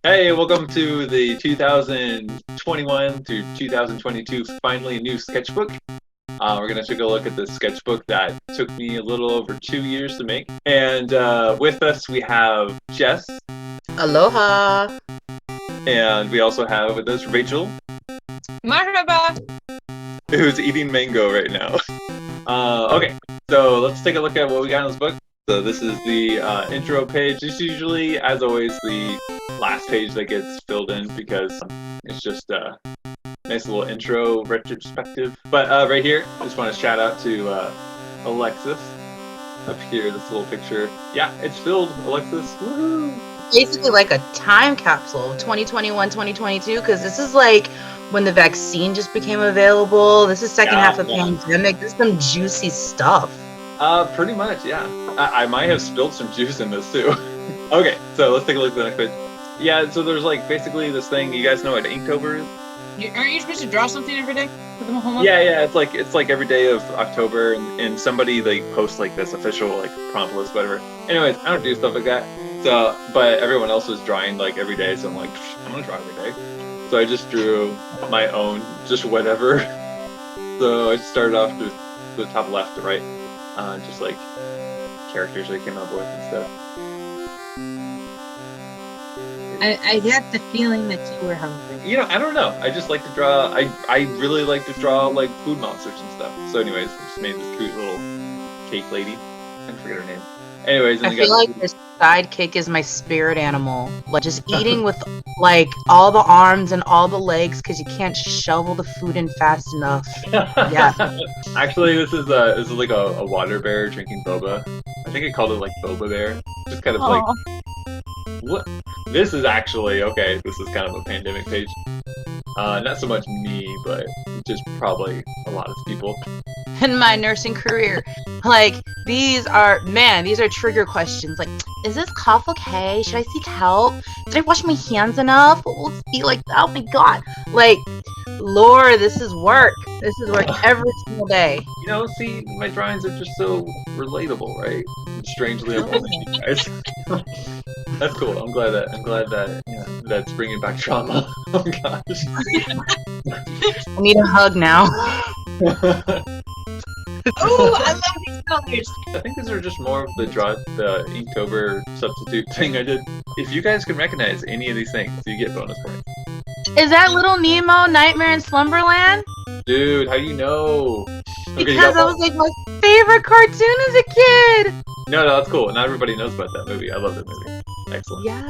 Hey, welcome to the 2021 to 2022 finally new sketchbook. We're going to take a look at the sketchbook that took me a little over 2 years to make. And with us, we have Jess. Aloha. And we also have with us Rachel. Marhaba. Who's eating mango right now. Okay, so let's take a look at what we got in this book. So this is the intro page. It's usually, as always, the last page that gets filled in because it's just a nice little intro retrospective. But right here, I just want to shout out to Alexis up here, this little picture. Yeah, it's filled, Alexis. Woohoo! Basically like a time capsule of 2021, 2022, because this is like when the vaccine just became available. This is second half of pandemic. This is some juicy stuff. Pretty much, yeah. I might have spilled some juice in this too. Okay, so let's take a look at the next page. Yeah, so there's like basically this thing. You guys know what Inktober is? Aren't you supposed to draw something every day for the homework? Yeah. It's like every day of October, and somebody like posts like this official like prompt list, whatever. Anyways, I don't do stuff like that. So, but everyone else was drawing like every day, so I'm like, I'm gonna draw every day. So I just drew my own, just whatever. So I started off with the top left to right, just like characters I came up with and stuff. I got the feeling that you were hungry. You know, I don't know. I just like to draw. I really like to draw like food monsters and stuff. So, anyways, I just made this cute little cake lady. I forget her name. Anyways, and I feel like this sidekick is my spirit animal. Like just eating with like all the arms and all the legs because you can't shovel the food in fast enough. Yeah. Actually, this is like a water bear drinking boba. I think I called it like boba bear. Just kind of like what. This is actually, okay, this is kind of a pandemic page. Not so much me, but just probably a lot of people. In my nursing career, like these are trigger questions. Like, is this cough okay? Should I seek help? Did I wash my hands enough? What will it be like? Oh my god! Like, Lord, this is work. This is work every single day. You know, see, my drawings are just so relatable, right? Strangely, I'm older than you guys. That's cool. I'm glad that that's bringing back trauma. Oh gosh. I need a hug now. Oh, I love these colors. I think these are just more of the Inktober substitute thing I did. If you guys can recognize any of these things, you get bonus points. Is that Little Nemo Nightmare in Slumberland? Dude, how do you know? Okay, Because that was like my favorite cartoon as a kid. No, that's cool. Not everybody knows about that movie. I love that movie. Excellent. Yeah.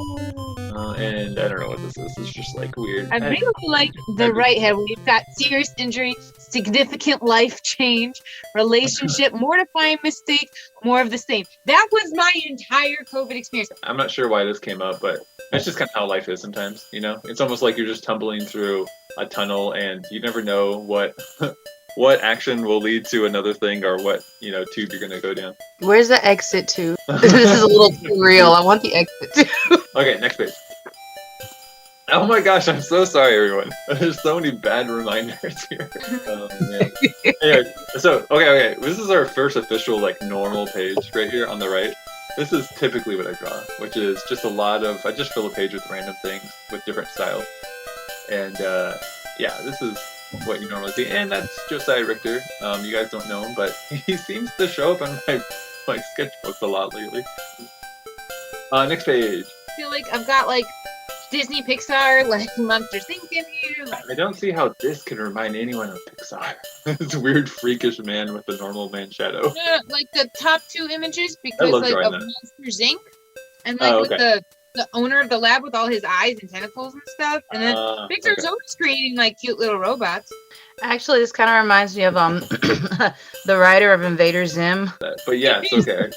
And I don't know what this is. It's just like weird. I really like the right head. We've got serious injury, significant life change, relationship, mortifying mistake, more of the same. That was my entire COVID experience. I'm not sure why this came up, but that's just kind of how life is sometimes, you know? It's almost like you're just tumbling through a tunnel and you never know what what action will lead to another thing or what, tube you're going to go down. Where's the exit to? This is a little too real. I want the exit to. Okay, next page. Oh my gosh, I'm so sorry, everyone. There's so many bad reminders here. Oh, man. Anyway, so, okay. This is our first official, like, normal page right here on the right. This is typically what I draw, which is just I just fill a page with random things with different styles. And, this is what you normally see. And that's Josiah Richter. You guys don't know him, but he seems to show up on my sketchbooks a lot lately. Next page. I feel like I've got, like, Disney, Pixar, like, Monsters Inc. in here. Like, I don't see how this can remind anyone of Pixar. This weird, freakish man with the normal man shadow. like the top two images because, like, of Monsters Inc. And, like, with the owner of the lab with all his eyes and tentacles and stuff. And then Pixar's always creating, like, cute little robots. Actually, this kind of reminds me of the writer of Invader Zim. But yeah, it's okay.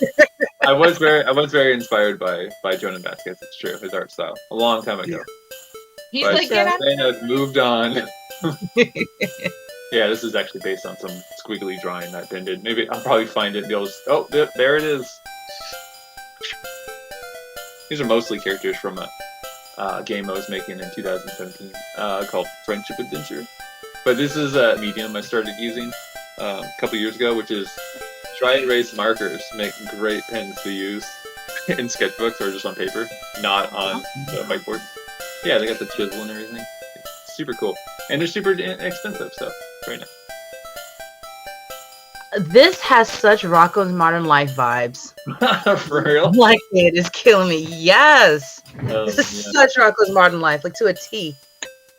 I was very inspired by Jonah Vasquez. It's true, his art style a long time ago. He's but like, yeah, I've moved on. Yeah, this is actually based on some squiggly drawing that Ben did. Maybe I'll probably find it and be able to. Oh, there it is. These are mostly characters from a game I was making in 2017 called Friendship Adventure. But this is a medium I started using a couple years ago, which is dry erase markers. Make great pens to use in sketchbooks or just on paper, not on the whiteboard. Yeah, they got the chisel and everything. It's super cool. And they're super inexpensive, so very nice. This has such Rocco's Modern Life vibes. For real? Like, it is killing me. Yes. This is such Rocco's Modern Life, like to a T.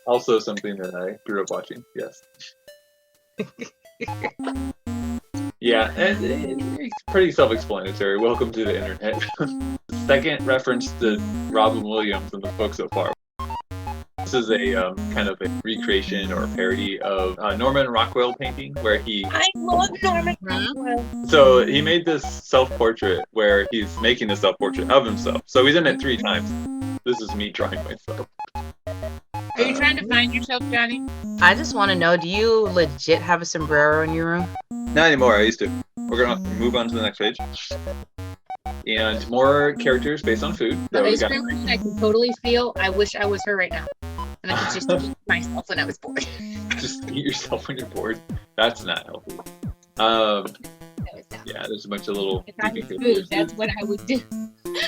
Also something that I grew up watching, yes. Yeah, and it's pretty self-explanatory. Welcome to the internet. Second reference to Robin Williams in the book so far. This is a kind of a recreation or parody of Norman Rockwell painting where he... I love Norman Rockwell. So he made this self-portrait where he's making a self-portrait of himself. So he's in it 3 times. This is me drawing myself. Are you trying to find yourself, Johnny? I just want to know, do you legit have a sombrero in your room? Not anymore, I used to. We're going to move on to the next page. And more characters based on food. The ice cream queen, I can totally feel. I wish I was her right now. And I could just eat myself when I was bored. Just eat yourself when you're bored? That's not healthy. Yeah, there's a bunch of little... If I was food, that's what I would do.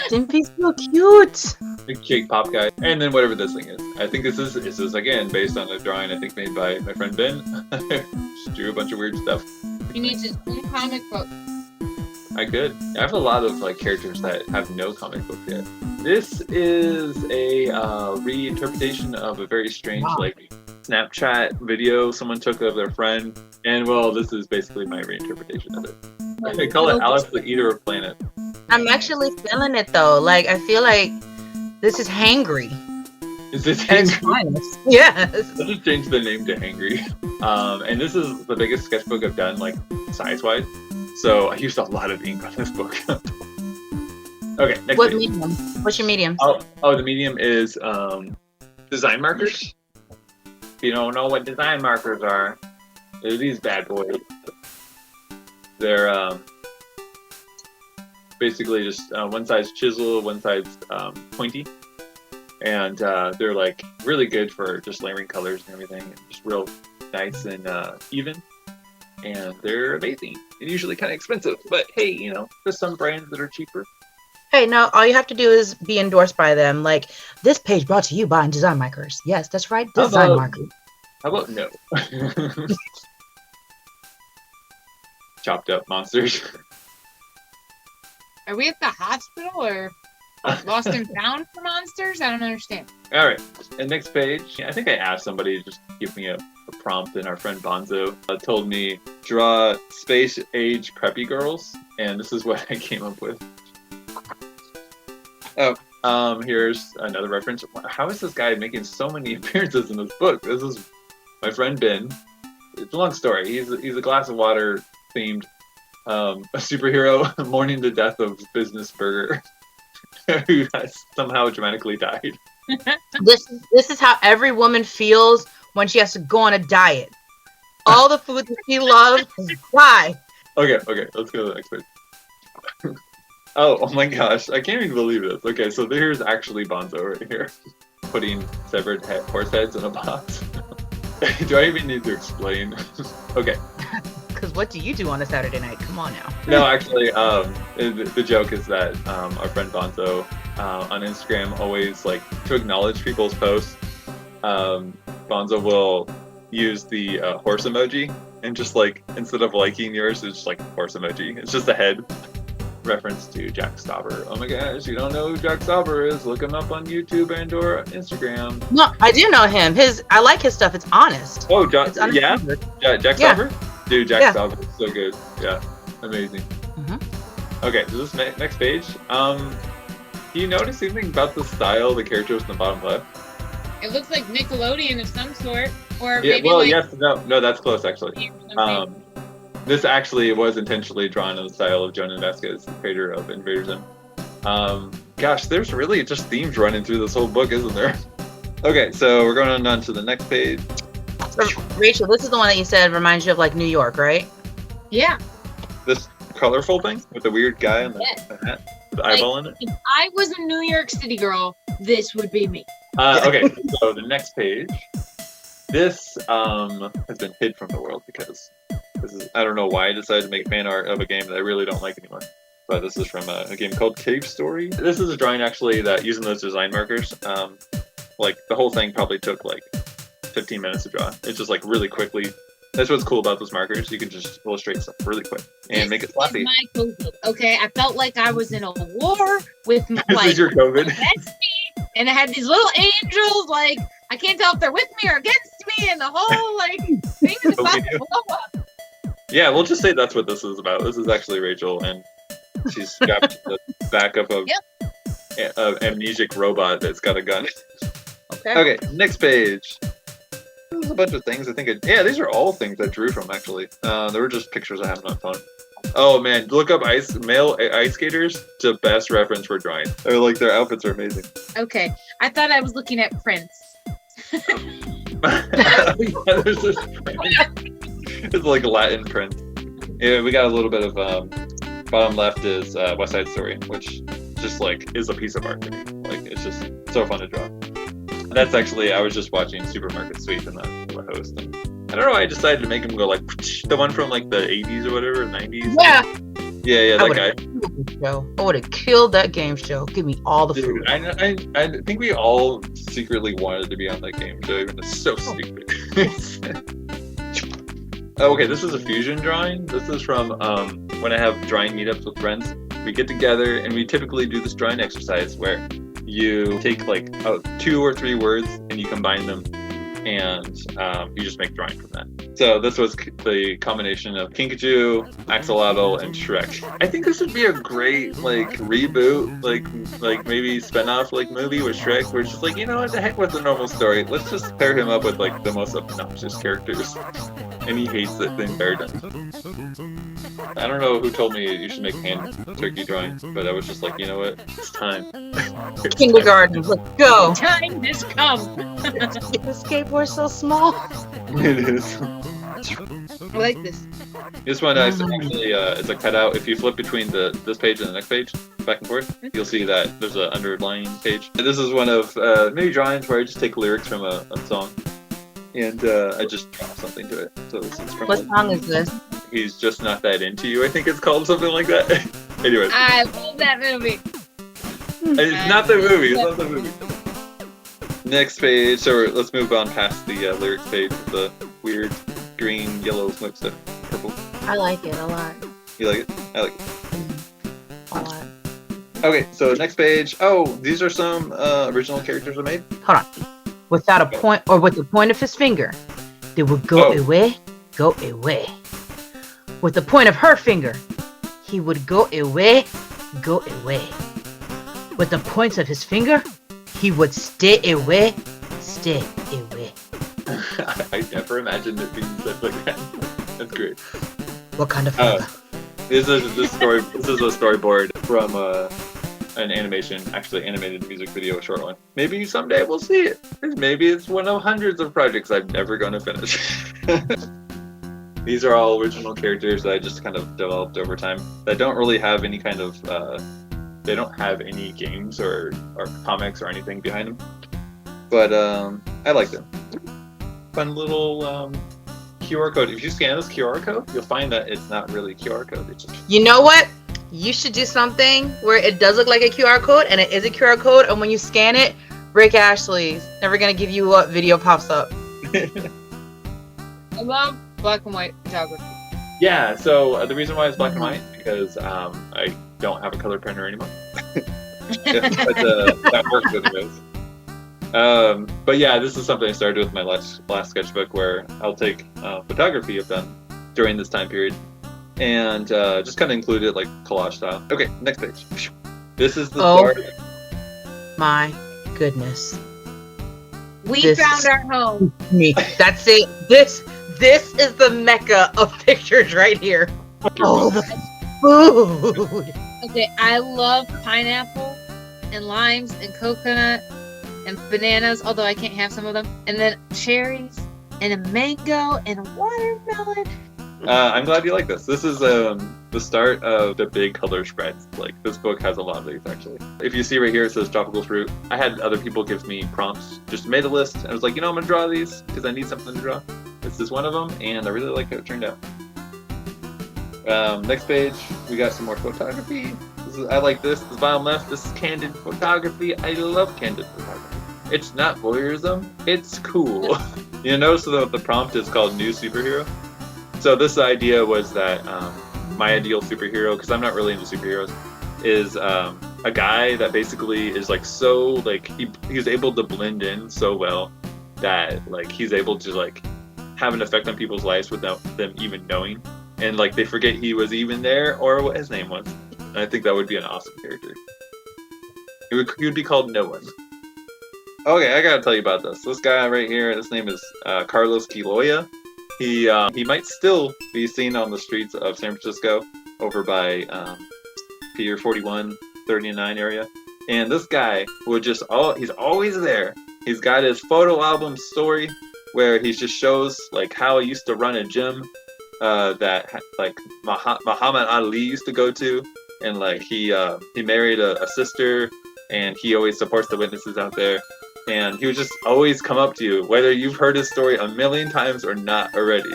Stimpy's so cute. Big cake pop guy. And then whatever this thing is. I think this is again based on a drawing I think made by my friend Ben. Just drew a bunch of weird stuff. He needs his own comic book. I could. I have a lot of like characters that have no comic book yet. This is a reinterpretation of a very strange like Snapchat video someone took of their friend. And well, this is basically my reinterpretation of it. I call it Alice the Eater of Planet. I'm actually feeling it though. Like, I feel like this is hangry. Is this hangry? Yes. Let's just change the name to Hangry. And this is the biggest sketchbook I've done, like, size-wise. So I used a lot of ink on this book. Okay, next What page. medium? What's your medium? Oh, the medium is design markers. If you don't know what design markers are, they're these bad boys. They're basically just one side's chisel, one side's pointy. And they're like really good for just layering colors and everything, and just real nice and even. And they're amazing and usually kind of expensive, but hey, you know, there's some brands that are cheaper. Hey, no, all you have to do is be endorsed by them. Like, this page brought to you by Design Markers. Yes, that's right, Design Markers. How about no? Chopped up monsters. Are we at the hospital or lost and found for monsters? I don't understand. All right, and next page. I think I asked somebody to just give me a prompt, and our friend Bonzo told me draw space age preppy girls, and this is what I came up with. Oh, here's another reference. How is this guy making so many appearances in this book? This is my friend Ben. It's a long story. He's a glass of water themed a superhero mourning the death of Business Burger, who has somehow dramatically died. This is how every woman feels when she has to go on a diet. All the food that she loves is dry. Okay, let's go to the next page. Oh my gosh, I can't even believe this. Okay, so here's actually Bonzo right here, putting severed horse heads in a box. Do I even need to explain? Okay. Because what do you do on a Saturday night? Come on now. No, actually, the joke is that our friend Bonzo on Instagram always, like, to acknowledge people's posts, Bonzo will use the horse emoji, and just, like, instead of liking yours, it's just, like, horse emoji. It's just a head. Reference to Jack Stauber. Oh my gosh, you don't know who Jack Stauber is? Look him up on YouTube and or Instagram. No, I do know him. I like his stuff. It's honest. Oh, Jack Stauber? Dude, Jack Stauber is so good. Yeah, amazing. Mm-hmm. Okay, so this next page. Do you notice anything about the style of the characters in the bottom left? It looks like Nickelodeon of some sort, or yeah, maybe well, like yes, no, that's close actually. This actually was intentionally drawn in the style of Jonah Vasquez, the creator of Invader Zim. Gosh, there's really just themes running through this whole book, isn't there? Okay, so we're going on to the next page. So, Rachel, this is the one that you said reminds you of like New York, right? Yeah. This colorful thing with the weird guy and the hat with the eyeball in it? If I was a New York City girl, this would be me. Okay, so the next page. This has been hid from the world because I don't know why I decided to make fan art of a game that I really don't like anymore. But this is from a game called Cave Story. This is a drawing actually that using those design markers. Like the whole thing probably took like 15 minutes to draw. It's just like really quickly. That's what's cool about those markers. You can just illustrate stuff really quick and make it sloppy. My COVID. Okay, I felt like I was in a war with This like is your COVID. against me, and I had these little angels. Like I can't tell if they're with me or against me, and the whole like thing is about to blow up. Yeah, we'll just say that's what this is about. This is actually Rachel, and she's strapped to the back of an amnesic robot that's got a gun. Okay, next page. There's a bunch of things. I think these are all things I drew from, actually. They were just pictures I have on my phone. Oh man, look up male ice skaters. It's the best reference for drawing. They're like, their outfits are amazing. Okay, I thought I was looking at Prince. There's this it's like Latin print. Yeah, we got a little bit of bottom left is West Side Story, which just like is a piece of art to me. Like it's just so fun to draw. That's actually, I was just watching Supermarket Sweep and the host. And I don't know why I decided to make him go like the one from like the 80s or whatever, 90s. Yeah, that guy. I would have killed that game show. Give me all the food. I think we all secretly wanted to be on that game show, even though it's so stupid. Okay, this is a fusion drawing. This is from when I have drawing meetups with friends. We get together and we typically do this drawing exercise where you take like 2 or 3 words and you combine them and you just make drawing from that. So this was the combination of Kinkajou, Axolotl, and Shrek. I think this would be a great like reboot, like maybe spin-off like movie with Shrek, where it's just like, you know what, the heck with the normal story. Let's just pair him up with like the most obnoxious characters. And he hates that thing bear done. I don't know who told me you should make hand turkey drawings, but I was just like, you know what, it's time. Kindergarten, let's go. Time has come. The skateboard's so small. It is. I like this. This one actually is a cutout. If you flip between this page and the next page, back and forth, you'll see that there's an underlying page. This is one of many drawings where I just take lyrics from a song and I just draw something to it. So this is from what song is this? He's Just Not That Into You, I think it's called, something like that. Anyways. I love that movie. It's not the movie. It's not the movie. Next page. So let's move on past the lyrics page with the weird green, yellow smoke stuff. Purple. I like it a lot. You like it? I like it. A lot. Okay, so next page. Oh, these are some original characters I made. Hold on. Without a point, or with the point of his finger, they would go away, go away. With the point of her finger, he would go away, go away. With the points of his finger, he would stay away, stay away. I never imagined it being said like that. That's great. What kind of finger? This is a storyboard from an animated music video, a short one. Maybe someday we'll see it. Maybe it's one of hundreds of projects I'm never going to finish. These are all original characters that I just kind of developed over time that don't really have any kind of, they don't have any games or comics or anything behind them. But I like them. Fun little QR code. If you scan this QR code, you'll find that it's not really a QR code. It's just... You know what? You should do something where it does look like a QR code and it is a QR code, and when you scan it, Rick Ashley's never gonna give you what video pops up. I love black and white photography. Yeah, so the reason why it's black and white because I don't have a color printer anymore. But that works anyways. But yeah, this is something I started with my last sketchbook, where I'll take photography I've done during this time period and just kind of include it like collage style. Okay, next page. This is the start. My goodness. We found our home. Me. That's it. This is the mecca of pictures right here. Oh, the food. Okay, I love pineapple and limes and coconut and bananas, although I can't have some of them. And then cherries and a mango and a watermelon. I'm glad you like this. This is the start of the big color spreads. Like, this book has a lot of these, actually. If you see right here, it says tropical fruit. I had other people give me prompts. Just made a list. And I was like, you know, I'm going to draw these because I need something to draw. This is one of them, and I really like how it turned out. Next page, we got some more photography. I like this. This bottom left, this is candid photography. I love candid photography. It's not voyeurism. It's cool. You notice that the prompt is called New Superhero. So this idea was that my ideal superhero, because I'm not really into superheroes, is a guy that basically is like so like he's able to blend in so well that like he's able to like have an effect on people's lives without them even knowing, and like they forget he was even there or what his name was. And I think that would be an awesome character. He would be called No One. Okay, I gotta tell you about this. This guy right here, his name is Carlos Quiloya. He might still be seen on the streets of San Francisco over by Pier 41, 39 area. And this guy would just, he's always there. He's got his photo album story where he just shows like how he used to run a gym that like Muhammad Ali used to go to. And like he married a sister, and he always supports the witnesses out there. And he would just always come up to you, whether you've heard his story a million times or not already,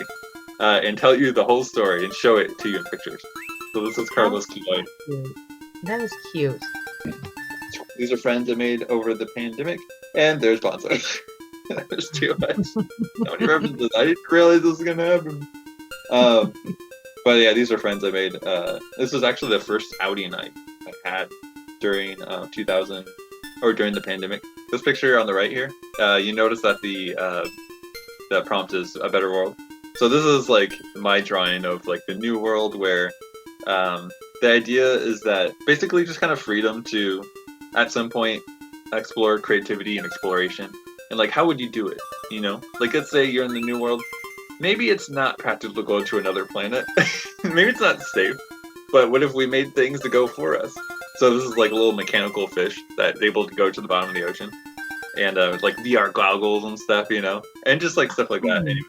and tell you the whole story and show it to you in pictures. So this is Carlos Quiloya. That is cute. These are friends I made over the pandemic, and there's Bonzo. There's too much. So many references. I didn't realize this was gonna happen. But yeah, these are friends I made. This was actually the first outing I had during 2000 or during the pandemic. This picture on the right here, you notice that the prompt is a better world. So this is like my drawing of like the new world where the idea is that basically just kind of freedom to at some point explore creativity and exploration. And like, how would you do it? You know, like let's say you're in the new world. Maybe it's not practical to go to another planet. Maybe it's not safe. But what if we made things to go for us? So this is like a little mechanical fish that's able to go to the bottom of the ocean, and like VR goggles and stuff, you know, and just like stuff like that. Anyways,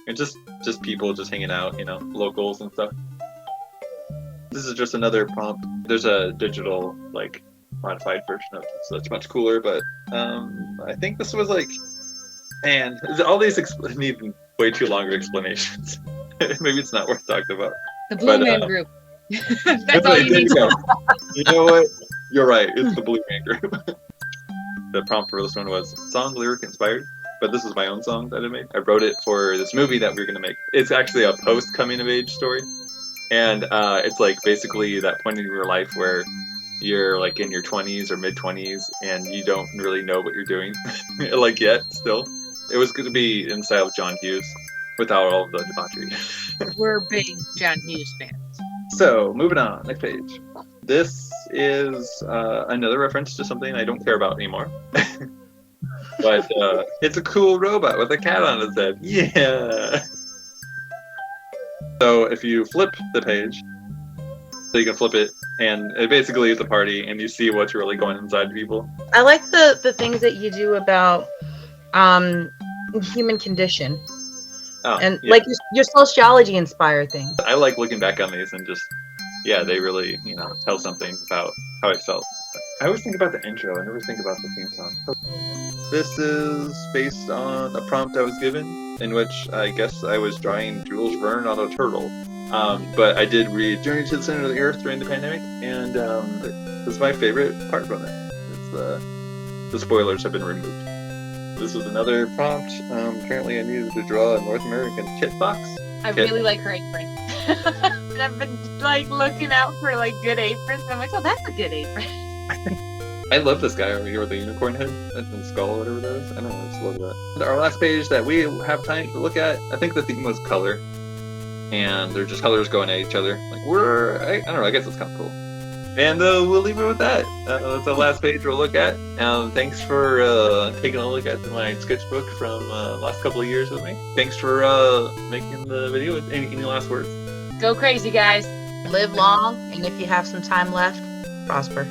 and just people just hanging out, you know, locals and stuff. This is just another prompt. There's a digital like modified version of it, so it's much cooler. But I think this was like, and all these need way too longer explanations. Maybe it's not worth talking about. The Blue Man Group. That's all you need to know. You know what? You're right. It's the Blue Man Group. The prompt for this one was song lyric inspired, but this is my own song that I made. I wrote it for this movie that we were gonna make. It's actually a post coming of age story, and it's like basically that point in your life where you're like in your 20s or mid 20s and you don't really know what you're doing, like yet. Still, it was gonna be in style of John Hughes, without all of the debauchery. We're big John Hughes fans. So, moving on, next page. This is another reference to something I don't care about anymore. But it's a cool robot with a cat on its head. Yeah! So, if you flip the page, so you can flip it, and it basically is a party, and you see what's really going inside people. I like the things that you do about human condition. Oh, and yeah. like your sociology inspired things. I like looking back on these and just, yeah, they really, you know, tell something about how I felt. I always think about the intro. I never think about the theme song. This is based on a prompt I was given, in which I guess I was drawing Jules Verne on a turtle. But I did read Journey to the Center of the Earth during the pandemic, and it's my favorite part from it. It's the spoilers have been removed. This was another prompt. Apparently I needed to draw a North American kit box. I really like her apron. And I've been like looking out for like good aprons. And I'm like, oh, that's a good apron. I love this guy over here with the unicorn head and skull or whatever that is. I don't know, I just love that. Our last page that we have time to look at, I think the theme was color. And they're just colors going at each other. Like, I don't know, I guess it's kind of cool. And we'll leave it with that. That's the last page we'll look at. Thanks for taking a look at my sketchbook from last couple of years with me. Thanks for making the video. Any last words? Go crazy, guys. Live long, and if you have some time left, prosper.